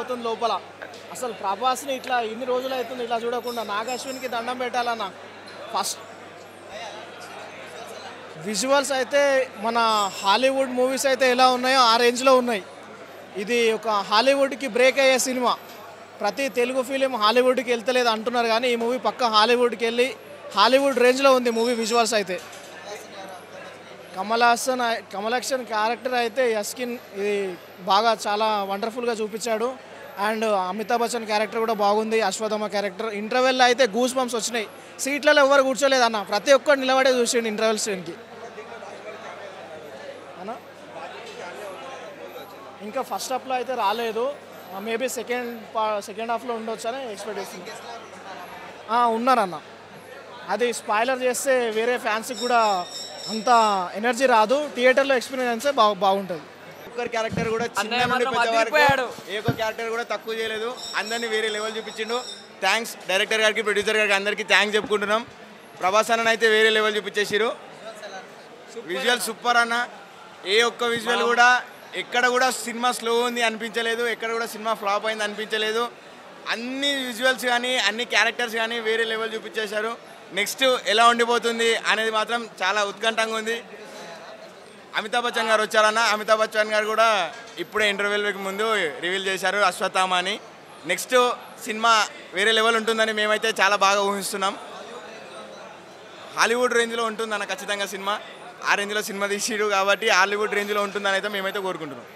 అవుతుంది లోపల. అసలు ప్రభాస్ని ఇట్లా ఇన్ని రోజులు అవుతుంది ఇట్లా చూడకుండా. నాగ్ అశ్విన్కి దండం పెట్టాలన్న. ఫస్ట్ విజువల్స్ అయితే మన హాలీవుడ్ మూవీస్ అయితే ఎలా ఉన్నాయో ఆ రేంజ్లో ఉన్నాయి. ఇది ఒక హాలీవుడ్కి బ్రేక్ అయ్యే సినిమా. ప్రతి తెలుగు ఫిలిం హాలీవుడ్కి వెళ్తలేదు అంటున్నారు, కానీ ఈ మూవీ పక్క హాలీవుడ్కి వెళ్ళి హాలీవుడ్ రేంజ్లో ఉంది మూవీ విజువల్స్ అయితే. కమల్ హాసన్ క్యారెక్టర్ అయితే యస్కిన్ ఇది బాగా చాలా వండర్ఫుల్గా చూపించాడు. అండ్ అమితాబ్ బచ్చన్ క్యారెక్టర్ కూడా బాగుంది. అశ్వథమ క్యారెక్టర్ ఇంటర్వెల్లో అయితే గూస్ బంప్స్ వచ్చినాయి. సీట్లలో ఎవరు కూర్చోలేదు అన్న, ప్రతి ఒక్కరు నిలబడే చూసిండు ఇంటర్వెల్ సీన్కి అన్న. ఇంకా ఫస్ట్ హాఫ్లో అయితే రాలేదు, మేబీ సెకండ్ హాఫ్లో ఉండొచ్చు అని ఎక్స్పెక్ట్ చేస్తుంది. ఉన్నారన్న. అది స్పాయిలర్ చేస్తే వేరే ఫ్యాన్స్కి కూడా అంత ఎనర్జీ రాదు. థియేటర్లో ఎక్స్పీరియన్స్ బాగుంటుంది. ఒక్కరి క్యారెక్టర్ కూడా చిన్న నుండి పెద్ద వరకు ఏ ఒక్క క్యారెక్టర్ కూడా తక్కువ చేయలేదు. అందరినీ వేరే లెవెల్ చూపించిండు. థ్యాంక్స్ డైరెక్టర్ గారికి, ప్రొడ్యూసర్ గారికి అందరికీ థ్యాంక్స్ చెప్పుకుంటున్నాం. ప్రభాస్ అన్న అయితే వేరే లెవెల్ చూపించేసారు. విజువల్ సూపర్ అన్న. ఏ ఒక్క విజువల్ కూడా ఎక్కడ కూడా సినిమా స్లో ఉంది అనిపించలేదు, ఎక్కడ కూడా సినిమా ఫ్లాప్ అయింది అనిపించలేదు. అన్ని విజువల్స్ కానీ అన్ని క్యారెక్టర్స్ కానీ వేరే లెవెల్ చూపించేశారు. నెక్స్ట్ ఎలా ఉండిపోతుంది అనేది మాత్రం చాలా ఉత్కంఠంగా ఉంది. అమితాబ్ బచ్చన్ గారు వచ్చారన్న. అమితాబ్ బచ్చన్ గారు కూడా ఇప్పుడే ఇంటర్వ్యూకి ముందు రివీల్ చేశారు అశ్వత్థామ అని. నెక్స్ట్ సినిమా వేరే లెవెల్ ఉంటుందని మేమైతే చాలా బాగా ఊహిస్తున్నాం. హాలీవుడ్ రేంజ్లో ఉంటుందన్న ఖచ్చితంగా సినిమా. ఆ రేంజ్లో సినిమా తీసిరు కాబట్టి హాలీవుడ్ రేంజ్లో ఉంటుందని అయితే మేమైతే కోరుకుంటున్నాం.